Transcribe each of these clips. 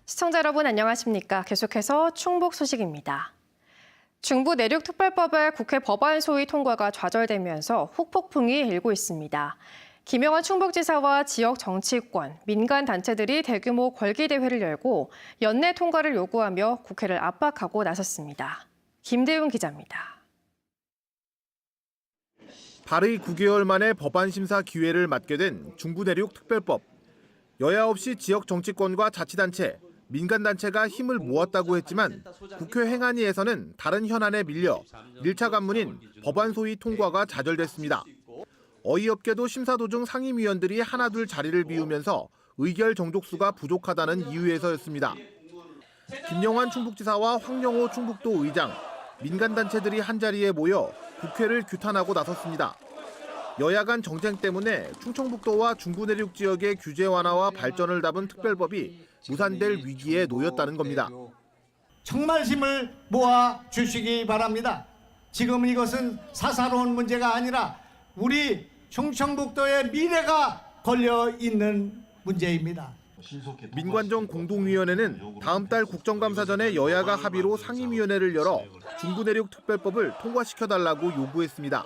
시청자 여러분 안녕하십니까? 계속해서 충북 소식입니다. 중부 내륙특별법의 국회 법안 소위 통과가 좌절되면서 후폭풍이 일고 있습니다. 김영환 충북지사와 지역 정치권, 민간 단체들이 대규모 걸기대회를 열고 연내 통과를 요구하며 국회를 압박하고 나섰습니다. 김대웅 기자입니다. 발의 9개월 만에 법안 심사 기회를 맞게 된 중부 내륙 특별법. 여야 없이 지역 정치권과 자치단체, 민간단체가 힘을 모았다고 했지만 국회 행안위에서는 다른 현안에 밀려 1차 관문인 법안 소위 통과가 좌절됐습니다. 어이없게도 심사 도중 상임위원들이 하나둘 자리를 비우면서 의결 정족수가 부족하다는 이유에서였습니다. 김영환 충북지사와 황영호 충북도 의장, 민간단체들이 한자리에 모여 국회를 규탄하고 나섰습니다. 여야 간 정쟁 때문에 충청북도와 중부 내륙 지역의 규제 완화와 발전을 담은 특별법이 무산될 위기에 놓였다는 겁니다. 정말 힘을 모아 주시기 바랍니다. 지금 이것은 사사로운 문제가 아니라 우리 충청북도의 미래가 걸려 있는 문제입니다. 민관정 공동위원회는 다음 달 국정감사 전에 여야가 합의로 상임위원회를 열어 중부 내륙 특별법을 통과시켜달라고 요구했습니다.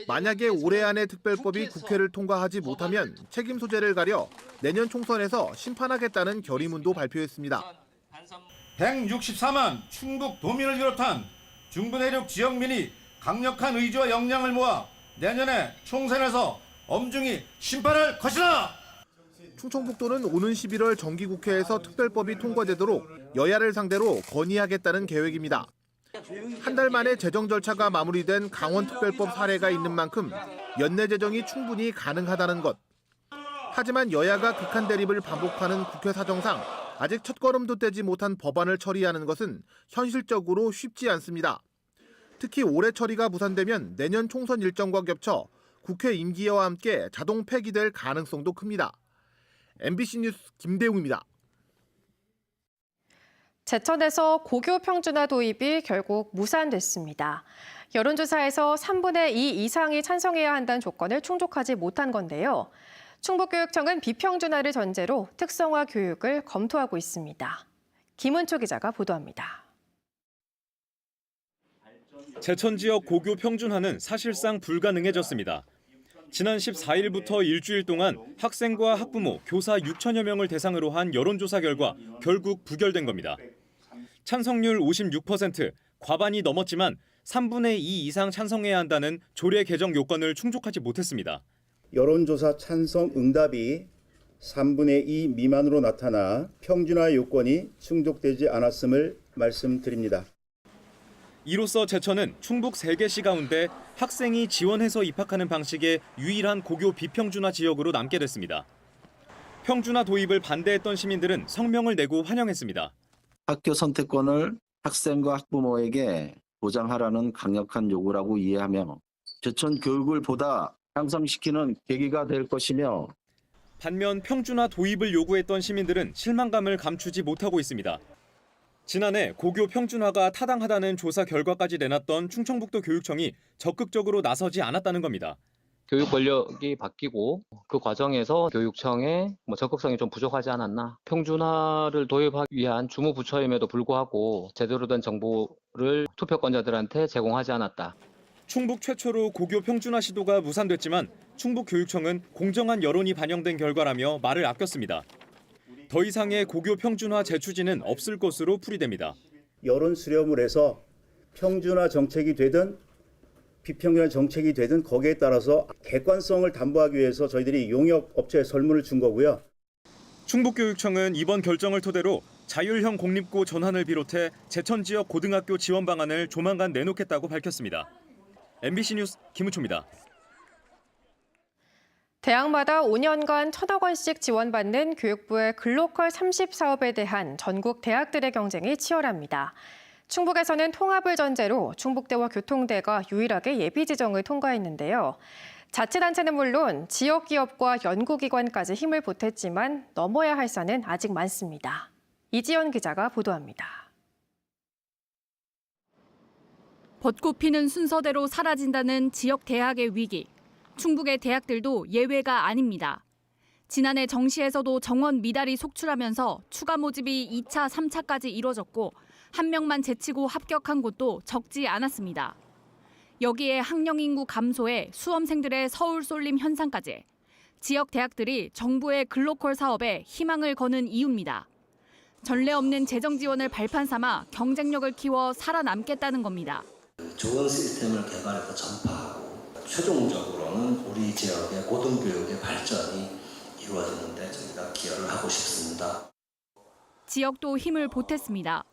만약에 올해 안에 특별법이 국회를 통과하지 못하면 책임 소재를 가려 내년 총선에서 심판하겠다는 결의문도 발표했습니다. 164만 충북 도민을 비롯한 중부 내륙 지역민이 강력한 의지와 역량을 모아 내년에 총선에서 엄중히 심판할 것이다. 충청북도는 오는 11월 정기국회에서 특별법이 통과되도록 여야를 상대로 건의하겠다는 계획입니다. 한 달 만에 재정 절차가 마무리된 강원특별법 사례가 있는 만큼 연내 재정이 충분히 가능하다는 것. 하지만 여야가 극한 대립을 반복하는 국회 사정상 아직 첫걸음도 떼지 못한 법안을 처리하는 것은 현실적으로 쉽지 않습니다. 특히 올해 처리가 무산되면 내년 총선 일정과 겹쳐 국회 임기와 함께 자동 폐기될 가능성도 큽니다. MBC 뉴스 김대웅입니다. 제천에서 고교 평준화 도입이 결국 무산됐습니다. 여론조사에서 3분의 2 이상이 찬성해야 한다는 조건을 충족하지 못한 건데요. 충북교육청은 비평준화를 전제로 특성화 교육을 검토하고 있습니다. 김은초 기자가 보도합니다. 제천 지역 고교 평준화는 사실상 불가능해졌습니다. 지난 14일부터 일주일 동안 학생과 학부모, 교사 6천여 명을 대상으로 한 여론조사 결과 결국 부결된 겁니다. 찬성률 56%, 과반이 넘었지만 3분의 2 이상 찬성해야 한다는 조례 개정 요건을 충족하지 못했습니다. 여론조사 찬성 응답이 3분의 2 미만으로 나타나 평준화 요건이 충족되지 않았음을 말씀드립니다. 이로써 제천은 충북 3개시 가운데 학생이 지원해서 입학하는 방식의 유일한 고교 비평준화 지역으로 남게 됐습니다. 평준화 도입을 반대했던 시민들은 성명을 내고 환영했습니다. 학교 선택권을 학생과 학부모에게 보장하라는 강력한 요구라고 이해하며 제천 교육을 보다 향상시키는 계기가 될 것이며 반면 평준화 도입을 요구했던 시민들은 실망감을 감추지 못하고 있습니다. 지난해 고교 평준화가 타당하다는 조사 결과까지 내놨던 충청북도 교육청이 적극적으로 나서지 않았다는 겁니다. 교육 권력이 바뀌고 그 과정에서 교육청의 적극성이 좀 부족하지 않았나. 평준화를 도입하기 위한 주무부처임에도 불구하고 제대로 된 정보를 투표권자들한테 제공하지 않았다. 충북 최초로 고교 평준화 시도가 무산됐지만 충북교육청은 공정한 여론이 반영된 결과라며 말을 아꼈습니다. 더 이상의 고교 평준화 재추진은 없을 것으로 풀이됩니다. 여론 수렴을 해서 평준화 정책이 되든 비평준화 정책이 되든 거기에 따라서 객관성을 담보하기 위해서 저희들이 용역 업체에 설문을 준 거고요. 충북교육청은 이번 결정을 토대로 자율형 공립고 전환을 비롯해 제천 지역 고등학교 지원 방안을 조만간 내놓겠다고 밝혔습니다. MBC 뉴스 김우초입니다. 대학마다 5년간 1,000억 원씩 지원받는 교육부의 글로컬 30 사업에 대한 전국 대학들의 경쟁이 치열합니다. 충북에서는 통합을 전제로 충북대와 교통대가 유일하게 예비 지정을 통과했는데요. 자치단체는 물론 지역 기업과 연구기관까지 힘을 보탰지만 넘어야 할 산은 아직 많습니다. 이지연 기자가 보도합니다. 벚꽃 피는 순서대로 사라진다는 지역 대학의 위기. 충북의 대학들도 예외가 아닙니다. 지난해 정시에서도 정원 미달이 속출하면서 추가 모집이 2차, 3차까지 이뤄졌고 한 명만 제치고 합격한 곳도 적지 않았습니다. 여기에 학령 인구 감소에 수험생들의 서울 쏠림 현상까지 지역 대학들이 정부의 글로컬 사업에 희망을 거는 이유입니다. 전례 없는 재정 지원을 발판 삼아 경쟁력을 키워 살아남겠다는 겁니다. 좋은 시스템을 개발해서 전파하고 최종적으로는 우리 지역의 고등교육의 발전이 이루어지는데 저희가 기여를 하고 싶습니다. 지역도 힘을 보탰습니다.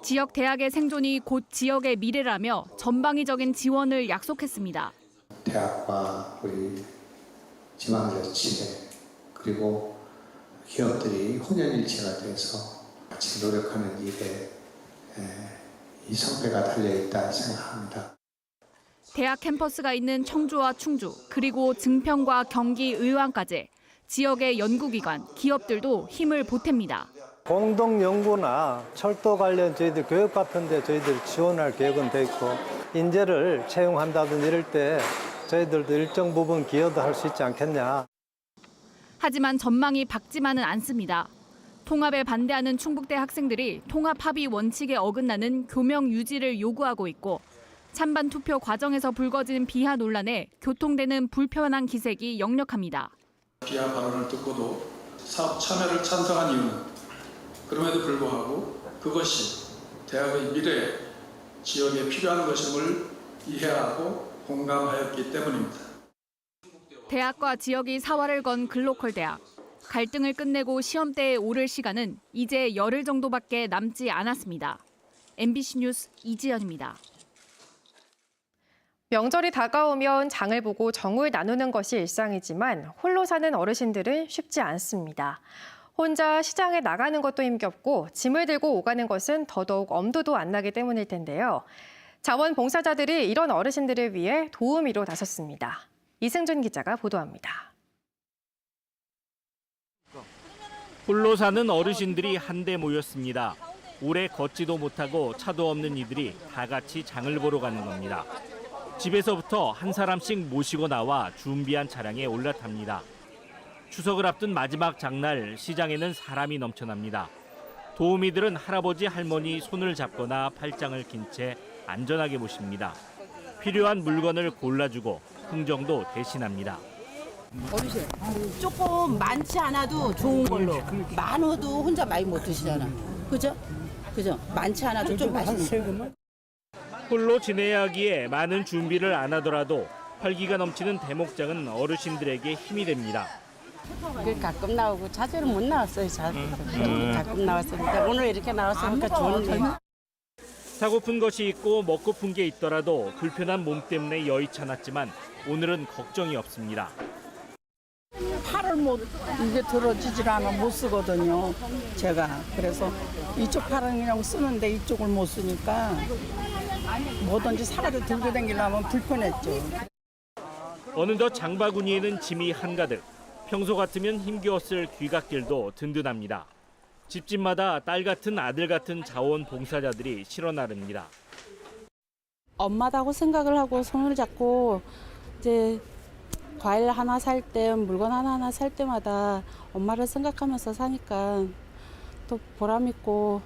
지역 대학의 생존이 곧 지역의 미래라며 전방위적인 지원을 약속했습니다. 대학과 우리 지방자치회 그리고 기업들이 혼연일체가 돼서 같이 노력하는 일에 이 성패가 달려있다 생각합니다. 대학 캠퍼스가 있는 청주와 충주, 그리고 증평과 경기 의왕까지 지역의 연구기관, 기업들도 힘을 보탭니다. 공동 연구나 철도 관련 저희들 교육 같은 데 저희들 지원할 계획은 돼 있고 인재를 채용한다든지 이럴 때 저희들도 일정 부분 기여도 할 수 있지 않겠냐. 하지만 전망이 밝지만은 않습니다. 통합에 반대하는 충북대 학생들이 통합 합의 원칙에 어긋나는 교명 유지를 요구하고 있고 찬반 투표 과정에서 불거진 비하 논란에 교통되는 불편한 기색이 역력합니다. 비하 발언을 듣고도 사업 참여를 찬성한 이유는 그럼에도 불구하고 그것이 대학의 미래에 지역에 필요한 것임을 이해하고 공감하였기 때문입니다. 대학과 지역이 사활을 건 글로컬 대학. 갈등을 끝내고 시험대에 오를 시간은 이제 열흘 정도밖에 남지 않았습니다. MBC 뉴스 이지연입니다. 명절이 다가오면 장을 보고 정을 나누는 것이 일상이지만 홀로 사는 어르신들은 쉽지 않습니다. 혼자 시장에 나가는 것도 힘겹고 짐을 들고 오가는 것은 더더욱 엄두도 안 나기 때문일 텐데요. 자원봉사자들이 이런 어르신들을 위해 도우미로 나섰습니다. 이승준 기자가 보도합니다. 홀로 사는 어르신들이 한데 모였습니다. 오래 걷지도 못하고 차도 없는 이들이 다 같이 장을 보러 가는 겁니다. 집에서부터 한 사람씩 모시고 나와 준비한 차량에 올라탑니다. 추석을 앞둔 마지막 장날 시장에는 사람이 넘쳐납니다. 도우미들은 할아버지 할머니 손을 잡거나 팔짱을 낀 채 안전하게 모십니다. 필요한 물건을 골라주고 흥정도 대신합니다. 어르신, 조금 많지 않아도 좋은 걸로. 많아도 혼자 많이 못 드시잖아. 그죠? 많지 않아도 좀 맛있는. 홀로 지내야 하기에 많은 준비를 안 하더라도 활기가 넘치는 대목장은 어르신들에게 힘이 됩니다. 가끔 나오고 자주는 못 나왔어요. 가끔 나왔습니다. 오늘 이렇게 나왔으니까 좋네요. 사고픈 것이 있고 먹고픈 게 있더라도 불편한 몸 때문에 여의찮았지만 오늘은 걱정이 없습니다. 팔을 이게 들어지질 않아 못 쓰거든요. 제가 그래서 이쪽 팔은 그냥 쓰는데 이쪽을 못 쓰니까 뭐든지 사가지고 들고 다니려면 불편했죠. 어느덧 장바구니에는 짐이 한가득. 평소 같으면 힘겨웠을 귀갓길도 든든합니다. 집집마다 딸 같은 아들 같은 자원봉사자들이 실어 나릅니다. 엄마다고 생각을 하고 손을 잡고 이제 과일 하나 살 때, 물건 하나 살 때마다 엄마를 생각하면서 사니까 또 보람 있고.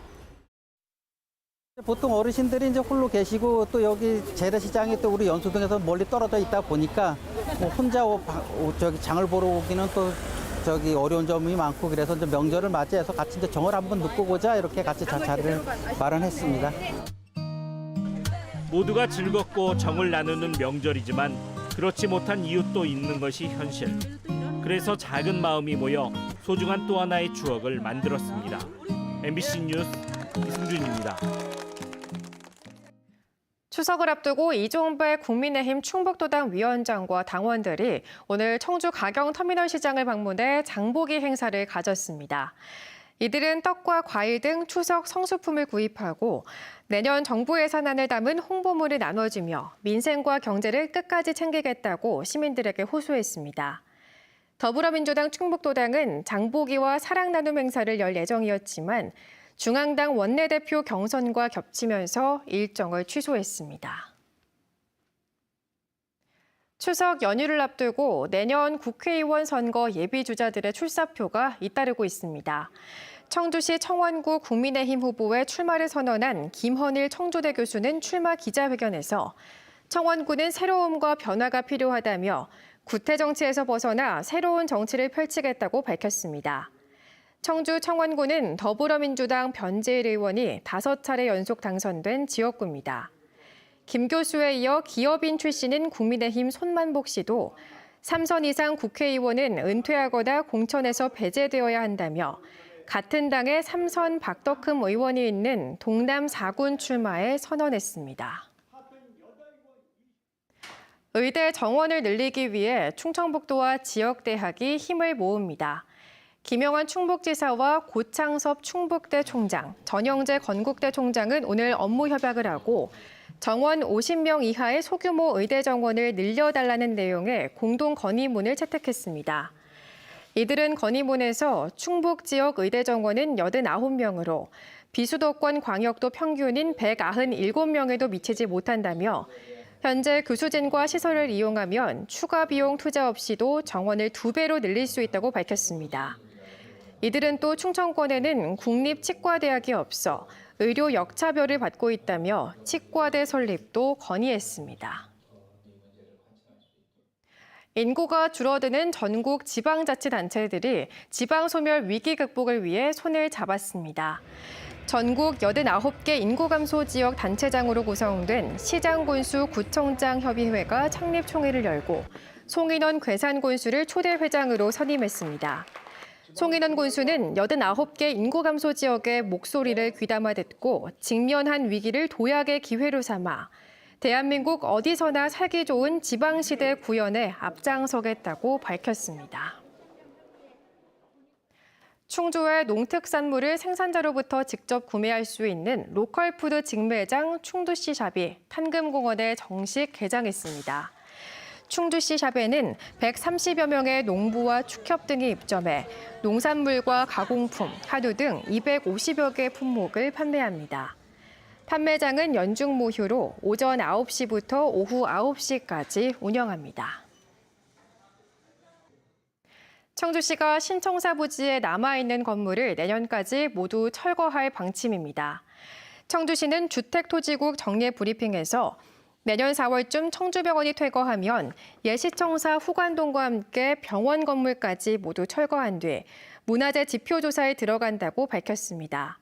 보통 어르신들이 이제 홀로 계시고 또 여기 재래시장이 또 우리 연수동에서 멀리 떨어져 있다 보니까 뭐 혼자 저기 장을 보러 오기는 또 저기 어려운 점이 많고 그래서 이제 명절을 맞이해서 같이 이제 정을 한번 느끼고 보자 이렇게 같이 자리를 마련했습니다. 모두가 즐겁고 정을 나누는 명절이지만 그렇지 못한 이웃도 있는 것이 현실. 그래서 작은 마음이 모여 소중한 또 하나의 추억을 만들었습니다. MBC 뉴스 이승준입니다. 추석을 앞두고 이종배 국민의힘 충북도당 위원장과 당원들이 오늘 청주 가경터미널 시장을 방문해 장보기 행사를 가졌습니다. 이들은 떡과 과일 등 추석 성수품을 구입하고 내년 정부 예산안을 담은 홍보물을 나눠주며 민생과 경제를 끝까지 챙기겠다고 시민들에게 호소했습니다. 더불어민주당 충북도당은 장보기와 사랑 나눔 행사를 열 예정이었지만 중앙당 원내대표 경선과 겹치면서 일정을 취소했습니다. 추석 연휴를 앞두고 내년 국회의원 선거 예비주자들의 출사표가 잇따르고 있습니다. 청주시 청원구 국민의힘 후보의 출마를 선언한 김헌일 청주대 교수는 출마 기자회견에서 청원구는 새로움과 변화가 필요하다며 구태 정치에서 벗어나 새로운 정치를 펼치겠다고 밝혔습니다. 청주 청원구는 더불어민주당 변재일 의원이 5차례 연속 당선된 지역구입니다. 김 교수에 이어 기업인 출신인 국민의힘 손만복 씨도 3선 이상 국회의원은 은퇴하거나 공천에서 배제되어야 한다며 같은 당의 3선 박덕흠 의원이 있는 동남 4군 출마에 선언했습니다. 의대 정원을 늘리기 위해 충청북도와 지역대학이 힘을 모읍니다. 김영환 충북지사와 고창섭 충북대 총장, 전영재 건국대 총장은 오늘 업무 협약을 하고 정원 50명 이하의 소규모 의대 정원을 늘려달라는 내용의 공동 건의문을 채택했습니다. 이들은 건의문에서 충북 지역 의대 정원은 89명으로 비수도권 광역도 평균인 197명에도 미치지 못한다며 현재 교수진과 시설을 이용하면 추가 비용 투자 없이도 정원을 2배로 늘릴 수 있다고 밝혔습니다. 이들은 또 충청권에는 국립치과대학이 없어 의료 역차별을 받고 있다며 치과대 설립도 건의했습니다. 인구가 줄어드는 전국 지방자치단체들이 지방소멸 위기 극복을 위해 손을 잡았습니다. 전국 89개 인구감소 지역 단체장으로 구성된 시장군수 구청장 협의회가 창립총회를 열고 송인원 괴산군수를 초대 회장으로 선임했습니다. 송인원 군수는 89개 인구감소 지역의 목소리를 귀담아 듣고 직면한 위기를 도약의 기회로 삼아 대한민국 어디서나 살기 좋은 지방시대 구현에 앞장서겠다고 밝혔습니다. 충주의 농특산물을 생산자로부터 직접 구매할 수 있는 로컬푸드 직매장 충주시샵이 탄금공원에 정식 개장했습니다. 충주시샵에는 130여 명의 농부와 축협 등이 입점해 농산물과 가공품, 한우 등 250여 개 품목을 판매합니다. 판매장은 연중 모휴로 오전 9시부터 오후 9시까지 운영합니다. 청주시가 신청사 부지에 남아있는 건물을 내년까지 모두 철거할 방침입니다. 청주시는 주택토지국 정례 브리핑에서 내년 4월쯤 청주병원이 퇴거하면 예시청사 후관동과 함께 병원 건물까지 모두 철거한 뒤 문화재 지표조사에 들어간다고 밝혔습니다.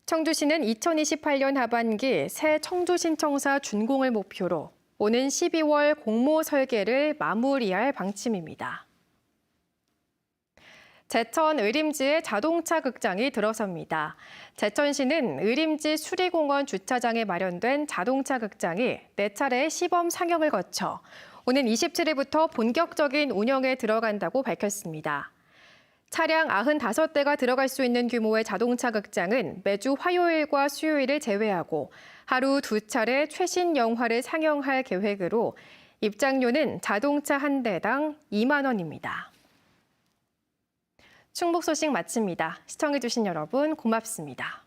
청주시는 2028년 하반기 새 청주신청사 준공을 목표로 오는 12월 공모 설계를 마무리할 방침입니다. 제천 의림지에 자동차 극장이 들어섭니다. 제천시는 의림지 수리공원 주차장에 마련된 자동차 극장이 4차례 시범 상영을 거쳐 오는 27일부터 본격적인 운영에 들어간다고 밝혔습니다. 차량 95대가 들어갈 수 있는 규모의 자동차 극장은 매주 화요일과 수요일을 제외하고 하루 2차례 최신 영화를 상영할 계획으로 입장료는 자동차 한 대당 2만 원입니다. 충북 소식 마칩니다. 시청해주신 여러분 고맙습니다.